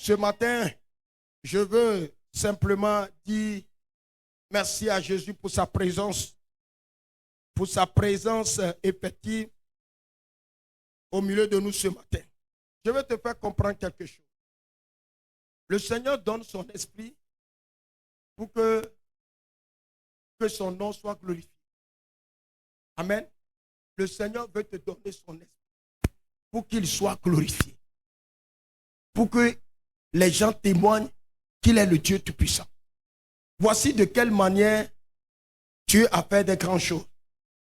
Ce matin, je veux simplement dire merci à Jésus pour sa présence effective au milieu de nous ce matin. Je veux te faire comprendre quelque chose. Le Seigneur donne son esprit pour que son nom soit glorifié. Amen. Le Seigneur veut te donner son esprit pour qu'il soit glorifié. Pour que les gens témoignent qu'il est le Dieu Tout-Puissant. Voici de quelle manière Dieu a fait des grandes choses.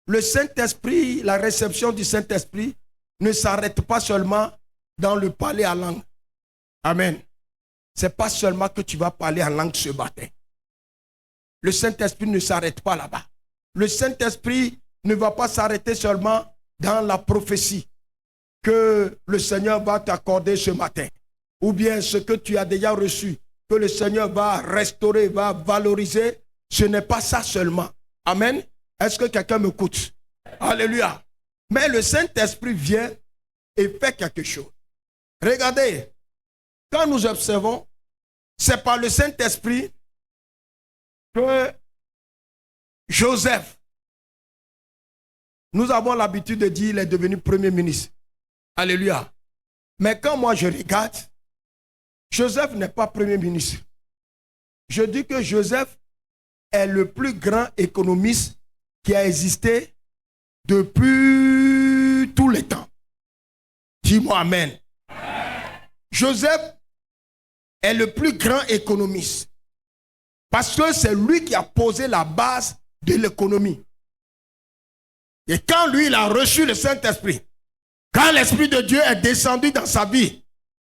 Le Saint-Esprit, la réception du Saint-Esprit ne s'arrête pas seulement dans le parler en langue. Amen. Ce n'est pas seulement que tu vas parler en langue ce matin. Le Saint-Esprit ne s'arrête pas là-bas. Le Saint-Esprit ne va pas s'arrêter seulement dans la prophétie que le Seigneur va t'accorder ce matin. Ou bien ce que tu as déjà reçu, que le Seigneur va restaurer, va valoriser. Ce n'est pas ça seulement. Amen. Est-ce que quelqu'un m'écoute? Alléluia. Mais le Saint-Esprit vient et fait quelque chose. Regardez, quand nous observons, c'est par le Saint-Esprit que Joseph, nous avons l'habitude de dire qu'il est devenu Premier ministre. Alléluia. Mais quand moi je regarde, Joseph n'est pas Premier ministre. Je dis que Joseph est le plus grand économiste qui a existé depuis tous les temps. Dis-moi Amen. Joseph est le plus grand économiste parce que c'est lui qui a posé la base de l'économie. Et quand lui, il a reçu le Saint-Esprit, quand l'Esprit de Dieu est descendu dans sa vie,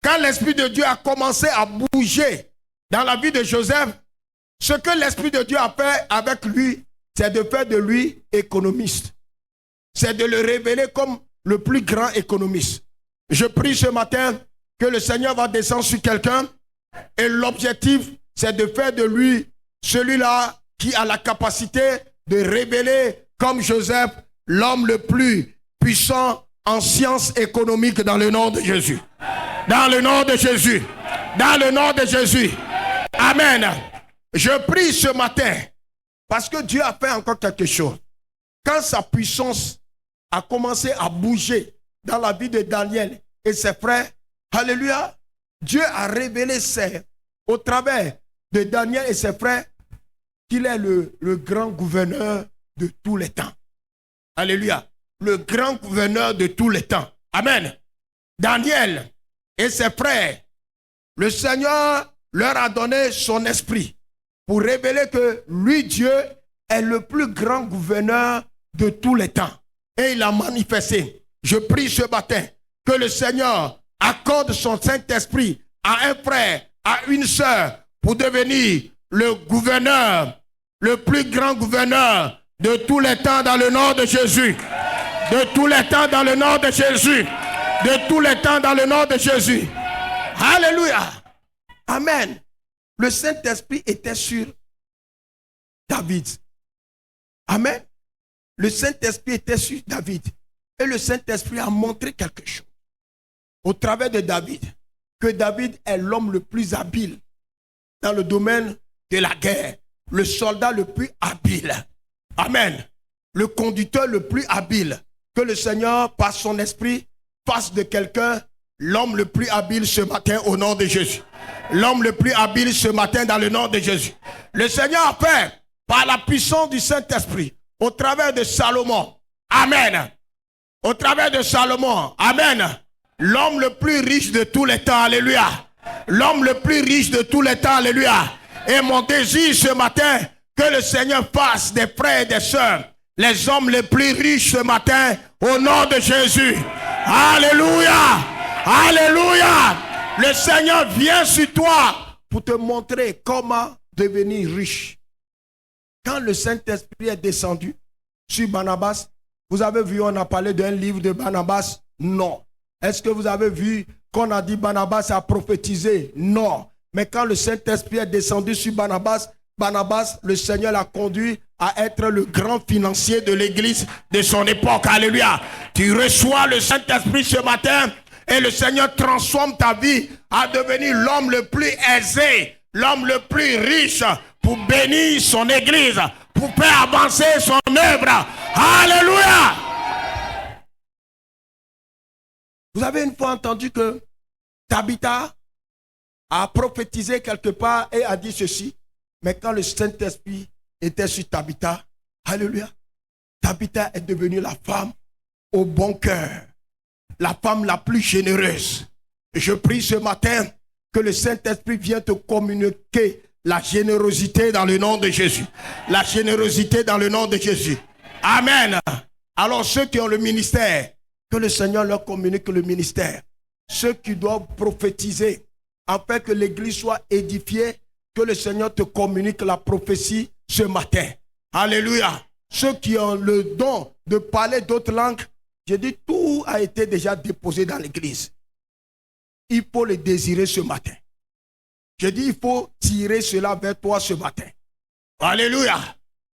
quand l'Esprit de Dieu a commencé à bouger dans la vie de Joseph, ce que l'Esprit de Dieu a fait avec lui, c'est de faire de lui économiste. C'est de le révéler comme le plus grand économiste. Je prie ce matin que le Seigneur va descendre sur quelqu'un et l'objectif, c'est de faire de lui celui-là qui a la capacité de révéler comme Joseph l'homme le plus puissant en sciences économiques dans le nom de Jésus. Dans le nom de Jésus. Dans le nom de Jésus. Amen. Je prie ce matin parce que Dieu a fait encore quelque chose. Quand sa puissance a commencé à bouger dans la vie de Daniel et ses frères, alléluia, Dieu a révélé au travers de Daniel et ses frères qu'il est le grand gouverneur de tous les temps. Alléluia. Le grand gouverneur de tous les temps. Amen. Daniel et ses frères, le Seigneur leur a donné son esprit pour révéler que lui, Dieu, est le plus grand gouverneur de tous les temps. Et il a manifesté. Je prie ce matin que le Seigneur accorde son Saint-Esprit à un frère, à une sœur, pour devenir le gouverneur, le plus grand gouverneur de tous les temps dans le nom de Jésus. De tous les temps dans le nom de Jésus. De tous les temps dans le nom de Jésus. Alléluia. Amen. Le Saint-Esprit était sur David. Amen. Le Saint-Esprit était sur David. Et le Saint-Esprit a montré quelque chose au travers de David. Que David est l'homme le plus habile dans le domaine de la guerre. Le soldat le plus habile. Amen. Le conducteur le plus habile. Que le Seigneur, par son esprit, fasse de quelqu'un l'homme le plus habile ce matin au nom de Jésus. L'homme le plus habile ce matin dans le nom de Jésus. Le Seigneur a fait par la puissance du Saint-Esprit au travers de Salomon. Amen. Au travers de Salomon. Amen. L'homme le plus riche de tous les temps. Alléluia. L'homme le plus riche de tous les temps. Alléluia. Et mon désir ce matin, que le Seigneur fasse des frères et des sœurs les hommes les plus riches ce matin au nom de Jésus. Alléluia. Alléluia. Le Seigneur vient sur toi pour te montrer comment devenir riche. Quand le Saint-Esprit est descendu sur Barnabas, vous avez vu, on a parlé d'un livre de Barnabas? Non. Est-ce que vous avez vu qu'on a dit Barnabas a prophétisé? Non. Mais quand le Saint-Esprit est descendu sur Barnabas, le Seigneur l'a conduit à être le grand financier de l'église de son époque. Alléluia. Tu reçois le Saint-Esprit ce matin Et le Seigneur transforme ta vie à devenir l'homme le plus aisé, l'homme le plus riche pour bénir son église, pour faire avancer son œuvre. Alléluia! Vous avez une fois entendu que Tabitha a prophétisé quelque part et a dit ceci. Mais quand le Saint-Esprit était sur Tabitha, alléluia, Tabitha est devenue la femme au bon cœur, la femme la plus généreuse. Je prie ce matin que le Saint-Esprit vienne te communiquer la générosité dans le nom de Jésus. La générosité dans le nom de Jésus. Amen. Alors ceux qui ont le ministère, que le Seigneur leur communique le ministère. Ceux qui doivent prophétiser, afin que l'église soit édifiée, que le Seigneur te communique la prophétie ce matin. Alléluia. Ceux qui ont le don de parler d'autres langues, j'ai dit tout a été déjà déposé dans l'église. Il faut le désirer ce matin. J'ai dit il faut tirer cela vers toi ce matin. Alléluia.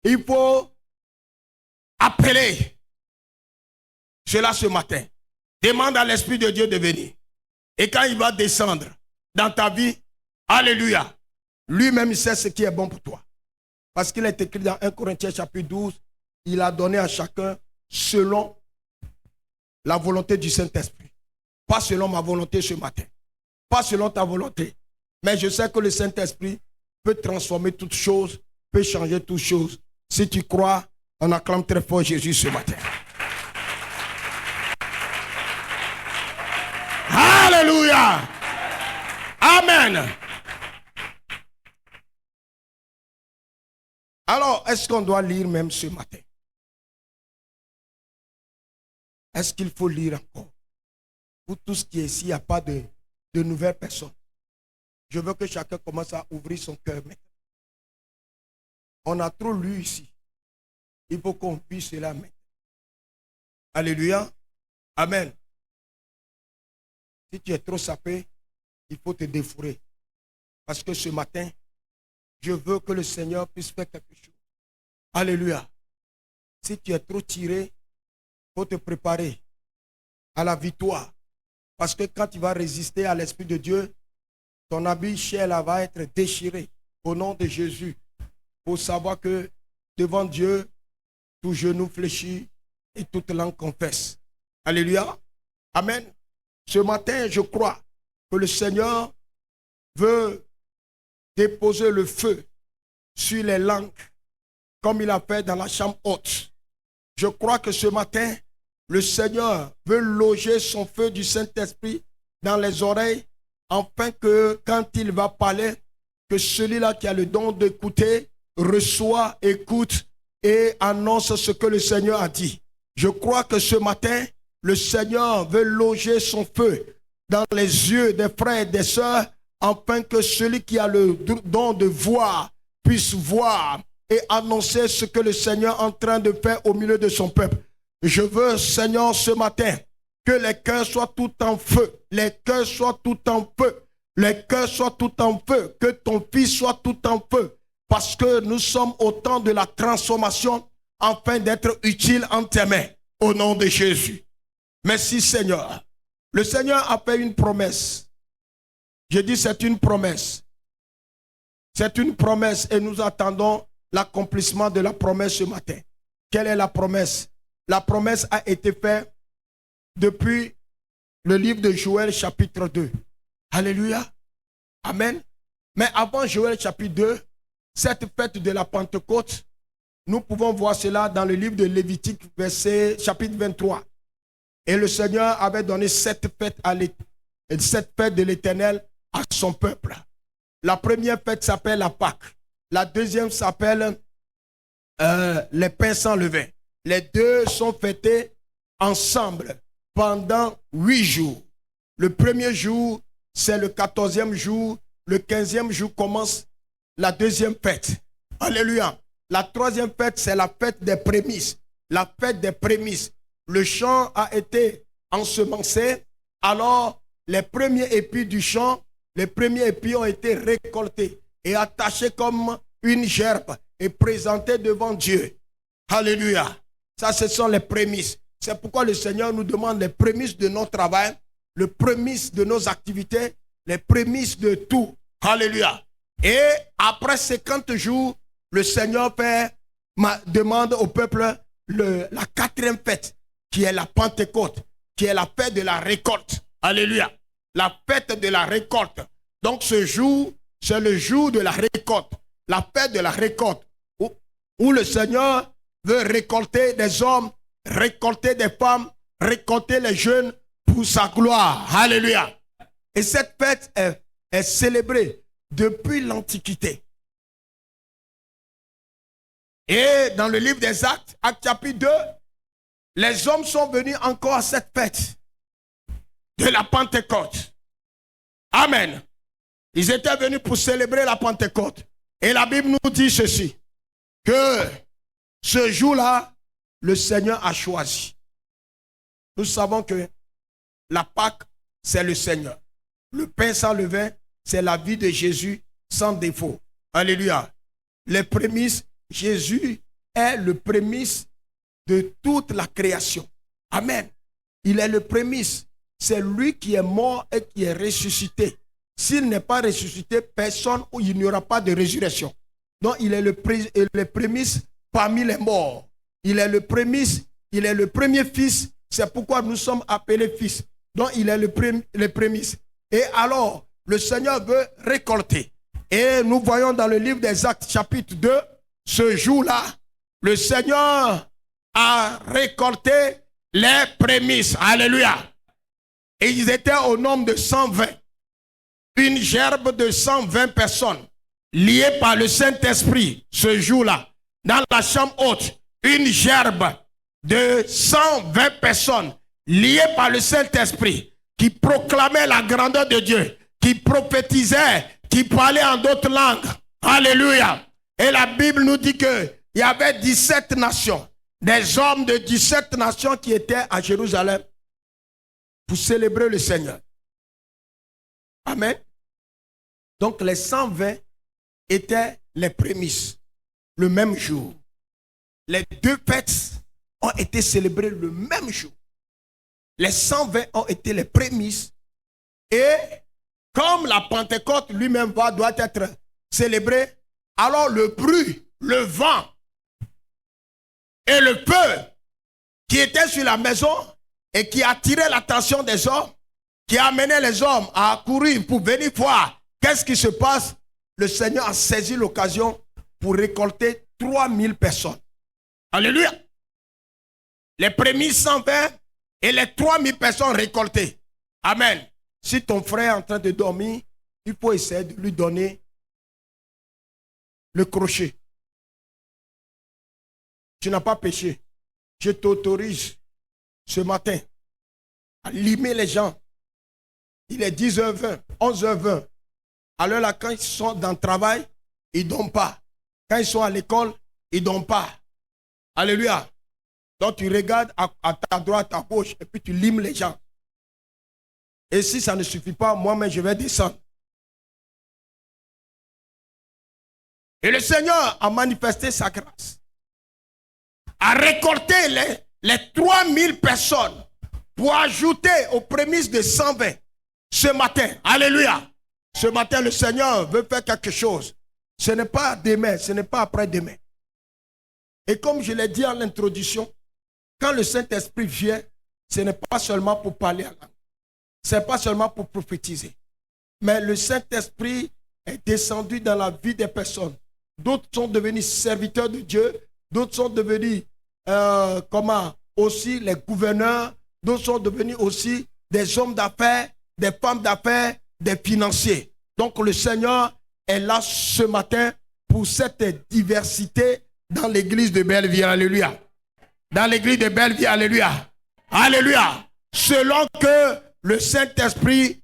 Il faut appeler cela ce matin. Demande à l'Esprit de Dieu de venir. Et quand il va descendre dans ta vie, alléluia, lui-même sait ce qui est bon pour toi. Parce qu'il est écrit dans 1 Corinthiens chapitre 12, il a donné à chacun selon la volonté du Saint-Esprit. Pas selon ma volonté ce matin. Pas selon ta volonté. Mais je sais que le Saint-Esprit peut transformer toutes choses, peut changer toutes choses. Si tu crois, on acclame très fort Jésus ce matin. Alléluia. Amen. Alors, est-ce qu'on doit lire même ce matin? Est-ce qu'il faut lire encore? Pour tout ce qui est ici, il n'y a pas de nouvelles personnes. Je veux que chacun commence à ouvrir son cœur maintenant. On a trop lu ici. Il faut qu'on puisse cela maintenant. Alléluia. Amen. Si tu es trop sapé, il faut te défourrer. Parce que ce matin, je veux que le Seigneur puisse faire quelque chose. Alléluia. Si tu es trop tiré, il faut te préparer à la victoire. Parce que quand tu vas résister à l'Esprit de Dieu, ton habit chair va être déchiré au nom de Jésus. Pour savoir que devant Dieu, tout genou fléchit et toute langue confesse. Alléluia. Amen. Ce matin, je crois que le Seigneur veut déposer le feu sur les langues comme il a fait dans la chambre haute. Je crois que ce matin, le Seigneur veut loger son feu du Saint-Esprit dans les oreilles afin que quand il va parler, que celui-là qui a le don d'écouter reçoit, écoute et annonce ce que le Seigneur a dit. Je crois que ce matin, le Seigneur veut loger son feu dans les yeux des frères et des sœurs afin que celui qui a le don de voir puisse voir et annoncer ce que le Seigneur est en train de faire au milieu de son peuple. Je veux, Seigneur, ce matin, que les cœurs soient tout en feu, les cœurs soient tout en feu, les cœurs soient tout en feu, que ton fils soit tout en feu, parce que nous sommes au temps de la transformation afin d'être utiles en tes mains, au nom de Jésus. Merci Seigneur. Le Seigneur a fait une promesse. Je dis c'est une promesse. C'est une promesse et nous attendons l'accomplissement de la promesse ce matin. Quelle est la promesse? La promesse a été faite depuis le livre de Joël chapitre 2. Alléluia. Amen. Mais avant Joël chapitre 2, cette fête de la Pentecôte, nous pouvons voir cela dans le livre de Lévitique chapitre 23. Et le Seigneur avait donné cette fête de l'Éternel à son peuple. La première fête s'appelle la Pâque. La deuxième s'appelle les pains sans levain. Les deux sont fêtés ensemble pendant 8 jours. Le premier jour, c'est le 14e jour. Le 15e jour commence la deuxième fête. Alléluia. La troisième fête, c'est la fête des prémices. La fête des prémices. Le champ a été ensemencé. Alors, les premiers épis du champ, les premiers épis ont été récoltés et attachés comme une gerbe et présentés devant Dieu. Alléluia. Ça, ce sont les prémices. C'est pourquoi le Seigneur nous demande les prémices de notre travail le prémisse de nos activités, les prémices de tout. Alléluia. Et après 50 jours, le Seigneur demande au peuple la quatrième fête, qui est la Pentecôte, qui est la fête de la récolte. Alléluia. La fête de la récolte. Donc ce jour, c'est le jour de la récolte. La fête de la récolte. Où le Seigneur veut récolter des hommes, récolter des femmes, récolter les jeunes pour sa gloire. Alléluia. Et cette fête est célébrée depuis l'Antiquité. Et dans le livre des Actes, Actes chapitre 2, les hommes sont venus encore à cette fête de la Pentecôte. Amen. Ils étaient venus pour célébrer la Pentecôte. Et la Bible nous dit ceci, que ce jour-là, le Seigneur a choisi. Nous savons que la Pâque, c'est le Seigneur. Le pain sans levain, c'est la vie de Jésus sans défaut. Alléluia. Les prémices, Jésus est le prémisse de toute la création. Amen. Il est le prémisse. C'est lui qui est mort et qui est ressuscité. S'il n'est pas ressuscité, personne, ou il n'y aura pas de résurrection. Donc il est le prémisse parmi les morts. Il est le prémisse, il est le premier fils. C'est pourquoi nous sommes appelés fils. Donc il est le prémisse. Et alors, le Seigneur veut récolter. Et nous voyons dans le livre des Actes chapitre 2, ce jour-là, le Seigneur a récolté les prémices. Alléluia. Et ils étaient au nombre de 120. Une gerbe de 120 personnes liées par le Saint-Esprit ce jour-là. Dans la chambre haute, une gerbe de 120 personnes liées par le Saint-Esprit qui proclamaient la grandeur de Dieu, qui prophétisaient, qui parlaient en d'autres langues. Alléluia. Et la Bible nous dit qu'il y avait 17 nations, des hommes de 17 nations qui étaient à Jérusalem pour célébrer le Seigneur. Amen. Donc les 120 étaient les prémices, le même jour. Les deux fêtes ont été célébrées le même jour. Les 120 ont été les prémices. Et comme la Pentecôte lui-même doit être célébrée, alors le bruit, le vent et le feu qui étaient sur la maison et qui attiraient l'attention des hommes, qui amenaient les hommes à courir pour venir voir qu'est-ce qui se passe, le Seigneur a saisi l'occasion pour récolter 3000 personnes. Alléluia. Les prémices 120 et les 3000 personnes récoltées. Amen. Si ton frère est en train de dormir, il faut essayer de lui donner le crochet. Tu n'as pas péché. Je t'autorise ce matin à limer les gens. Il est 10h20, 11h20. Alors là, quand ils sont dans le travail, ils ne dorment pas. Quand ils sont à l'école, ils ne dorment pas. Alléluia. Donc tu regardes à ta droite, à ta gauche, et puis tu limes les gens. Et si ça ne suffit pas, moi-même, je vais descendre. Et le Seigneur a manifesté sa grâce. A récolté les 3000 personnes pour ajouter aux prémices de 120 ce matin. Alléluia. Ce matin, le Seigneur veut faire quelque chose. Ce n'est pas demain, ce n'est pas après-demain. Et comme je l'ai dit en l'introduction, quand le Saint-Esprit vient, ce n'est pas seulement pour parler en langue. Ce n'est pas seulement pour prophétiser. Mais le Saint-Esprit est descendu dans la vie des personnes. D'autres sont devenus serviteurs de Dieu. D'autres sont devenus, aussi les gouverneurs. D'autres sont devenus aussi des hommes d'affaires, des femmes d'affaires, des financiers. Donc le Seigneur est là ce matin pour cette diversité dans l'église de Belleville. Alléluia. Dans l'église de Belleville. Alléluia. Alléluia. Selon que le Saint-Esprit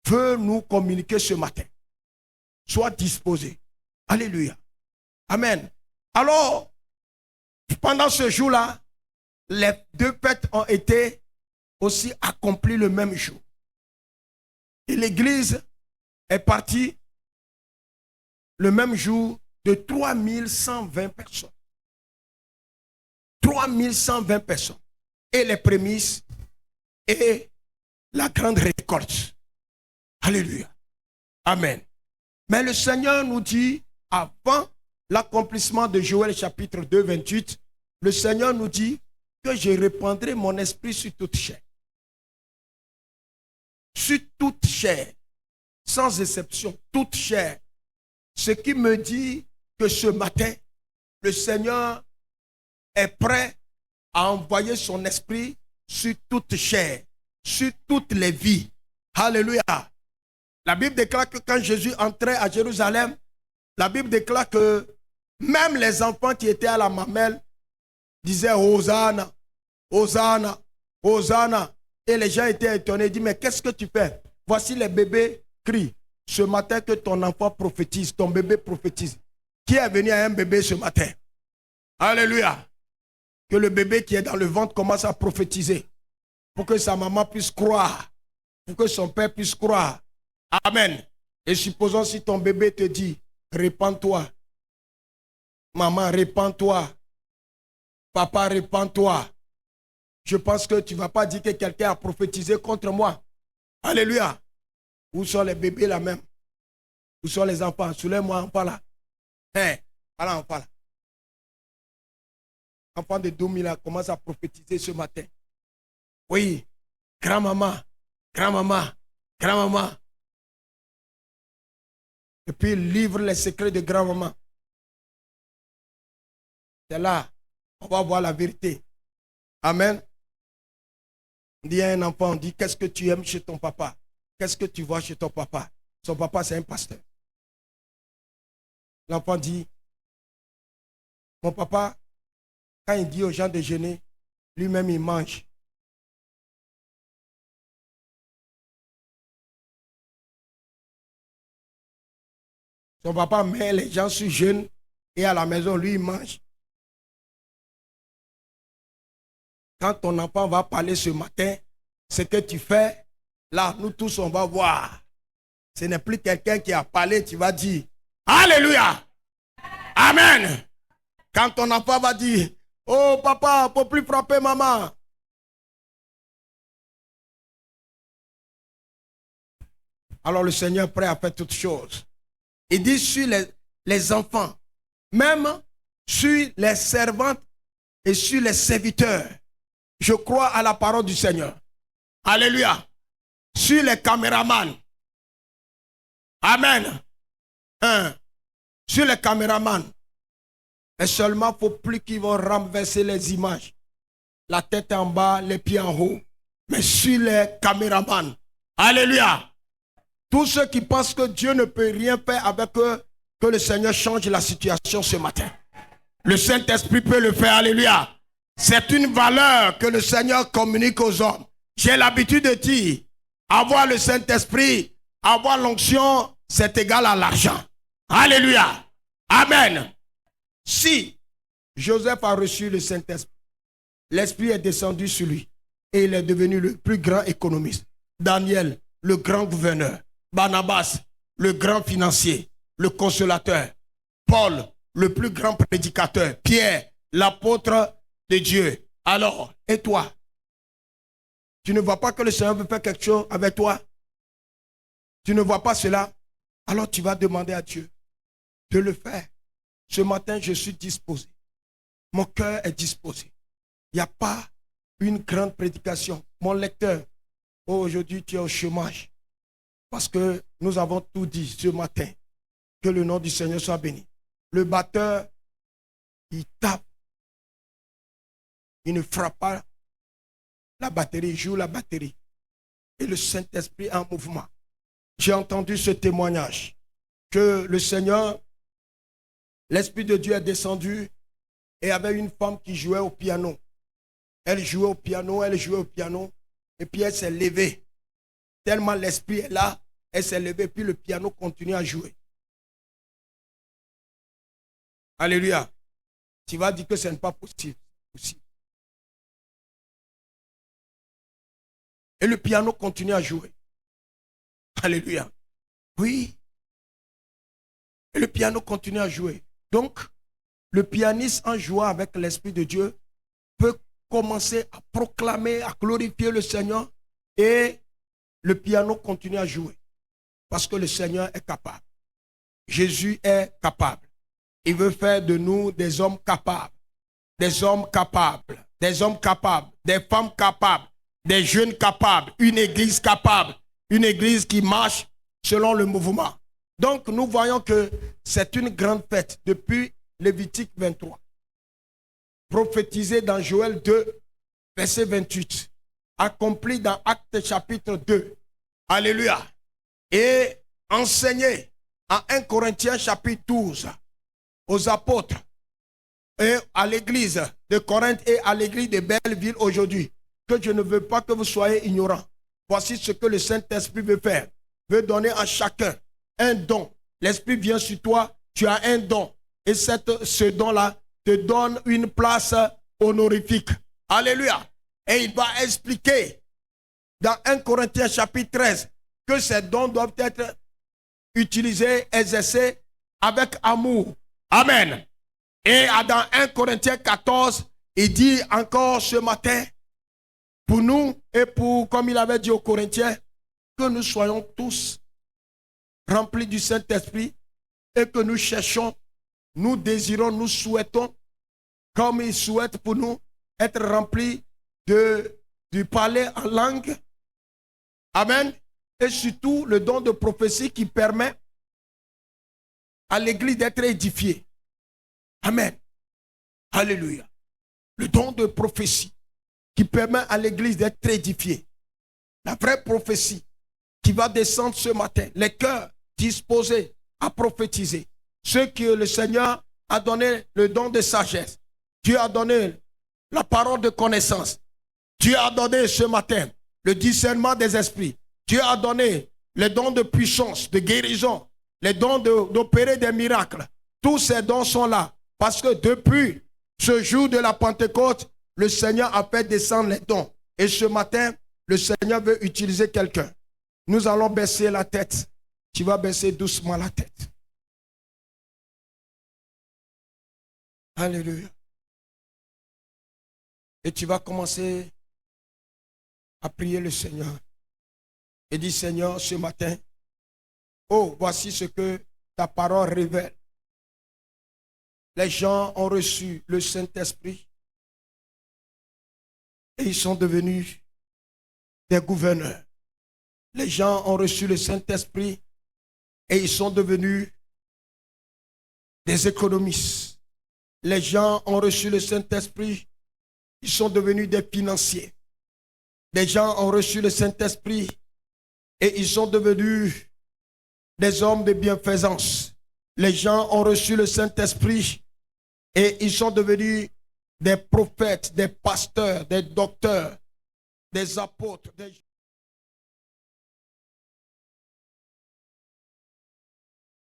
veut nous communiquer ce matin. Sois disposé. Alléluia. Amen. Alors, pendant ce jour-là, les deux fêtes ont été aussi accomplies le même jour. Et l'église est partie le même jour de 3120 personnes. 3120 personnes. Et les prémices et la grande récolte. Alléluia. Amen. Mais le Seigneur nous dit, avant l'accomplissement de Joël chapitre 2, 28, le Seigneur nous dit que je répandrai mon esprit sur toute chair. Sur toute chair, sans exception, toute chair. Ce qui me dit que ce matin, le Seigneur est prêt à envoyer son esprit sur toute chair, sur toutes les vies. Alléluia. La Bible déclare que quand Jésus entrait à Jérusalem, la Bible déclare que même les enfants qui étaient à la mamelle disaient Hosanna, Hosanna, Hosanna. Et les gens étaient étonnés, ils disent, mais qu'est-ce que tu fais? Voici les bébés crient. Ce matin que ton enfant prophétise, ton bébé prophétise. Qui est venu à un bébé ce matin? Alléluia. Que le bébé qui est dans le ventre commence à prophétiser. Pour que sa maman puisse croire. Pour que son père puisse croire. Amen. Et supposons si ton bébé te dit, répands-toi. Maman, répands-toi. Papa, répands-toi. Je pense que tu ne vas pas dire que quelqu'un a prophétisé contre moi. Alléluia. Où sont les bébés là même? Où sont les enfants? Soulève-moi, enfant là. Voilà, enfant là. Enfant de 2000 là commence à prophétiser ce matin. Oui, grand-maman, grand-maman, grand-maman. Et puis il livre les secrets de grand-maman. C'est là, on va voir la vérité. Amen. On dit à un enfant, on dit, qu'est-ce que tu aimes chez ton papa? Qu'est-ce que tu vois chez ton papa? Son papa, c'est un pasteur. L'enfant dit, mon papa, quand il dit aux gens de jeûner, lui-même il mange. Son papa met les gens sur jeûne et à la maison, lui, il mange. Quand ton enfant va parler ce matin, ce que tu fais, là, nous tous, on va voir. Ce n'est plus quelqu'un qui a parlé, tu vas dire, Alléluia, Amen. Quand ton enfant va dire, oh papa, il ne faut plus frapper maman. Alors le Seigneur est prêt à faire toutes choses. Il dit sur les enfants, même sur les servantes et sur les serviteurs. Je crois à la parole du Seigneur. Alléluia. Sur les caméramans. Amen. Sur les caméramans. Et seulement, il ne faut plus qu'ils vont renverser les images. La tête en bas, les pieds en haut. Mais sur les caméramans. Alléluia. Tous ceux qui pensent que Dieu ne peut rien faire avec eux, que le Seigneur change la situation ce matin. Le Saint-Esprit peut le faire. Alléluia. C'est une valeur que le Seigneur communique aux hommes. J'ai l'habitude de dire, avoir le Saint-Esprit, avoir l'onction, c'est égal à l'argent. Alléluia. Amen. Si Joseph a reçu le Saint-Esprit, l'Esprit est descendu sur lui et il est devenu le plus grand économiste. Daniel, le grand gouverneur. Barnabas, le grand financier, le consolateur. Paul, le plus grand prédicateur. Pierre, l'apôtre de Dieu. Alors, et toi? Tu ne vois pas que le Seigneur veut faire quelque chose avec toi? Tu ne vois pas cela? Alors tu vas demander à Dieu de le faire. Ce matin, je suis disposé. Mon cœur est disposé. Il n'y a pas une grande prédication. Mon lecteur, oh, aujourd'hui tu es au chômage. Parce que nous avons tout dit ce matin. Que le nom du Seigneur soit béni. Le batteur, il tape. Il ne frappe pas la batterie, il joue la batterie. Et le Saint-Esprit est en mouvement. J'ai entendu ce témoignage. Que le Seigneur, l'Esprit de Dieu est descendu et il y avait une femme qui jouait au piano. Elle jouait au piano, et puis elle s'est levée. Tellement l'Esprit est là, elle s'est levée, puis le piano continue à jouer. Alléluia. Tu vas dire que ce n'est pas possible. Et le piano continue à jouer. Alléluia. Oui. Et le piano continue à jouer. Donc, le pianiste, en jouant avec l'Esprit de Dieu, peut commencer à proclamer, à glorifier le Seigneur. Et le piano continue à jouer. Parce que le Seigneur est capable. Jésus est capable. Il veut faire de nous des hommes capables. Des hommes capables. Des hommes capables. Des femmes capables. Des jeunes capables. Une église capable. Une église qui marche selon le mouvement. Donc nous voyons que c'est une grande fête depuis Lévitique 23. Prophétisé dans Joël 2, verset 28. Accompli dans Actes chapitre 2. Alléluia. Et enseigné en 1 Corinthiens chapitre 12 aux apôtres et à l'église de Corinthe et à l'église de Belleville aujourd'hui, que je ne veux pas que vous soyez ignorants. Voici ce que le Saint-Esprit veut faire. Veut donner à chacun un don. L'Esprit vient sur toi, tu as un don. Et ce don-là te donne une place honorifique. Alléluia. Et il va expliquer dans 1 Corinthiens chapitre 13 que ces dons doivent être utilisés, exercés avec amour. Amen. Et dans 1 Corinthiens 14, il dit encore ce matin, pour nous et pour, comme il avait dit aux Corinthiens, que nous soyons tous remplis du Saint-Esprit et que nous cherchons, nous désirons, nous souhaitons, comme il souhaite pour nous, être remplis du parler en langue. Amen. Et surtout le don de prophétie qui permet à l'église d'être édifiée. Amen. Alléluia. Le don de prophétie qui permet à l'église d'être édifiée. La vraie prophétie qui va descendre ce matin. Les cœurs disposés à prophétiser. Ceux que le Seigneur a donné le don de sagesse. Dieu a donné la parole de connaissance. Dieu a donné ce matin le discernement des esprits. Dieu a donné les dons de puissance, de guérison, les dons d'opérer des miracles. Tous ces dons sont là. Parce que depuis ce jour de la Pentecôte, le Seigneur a fait descendre les dons. Et ce matin, le Seigneur veut utiliser quelqu'un. Nous allons baisser la tête. Tu vas baisser doucement la tête. Alléluia. Et tu vas commencer à prier le Seigneur. Et dis, Seigneur, ce matin, oh, voici ce que ta parole révèle. Les gens ont reçu le Saint-Esprit et ils sont devenus des gouverneurs. Les gens ont reçu le Saint-Esprit et ils sont devenus des économistes. Les gens ont reçu le Saint-Esprit, ils sont devenus des financiers. Les gens ont reçu le Saint-Esprit et ils sont devenus des hommes de bienfaisance. Les gens ont reçu le Saint-Esprit et ils sont devenus des prophètes, des pasteurs, des docteurs, des apôtres, des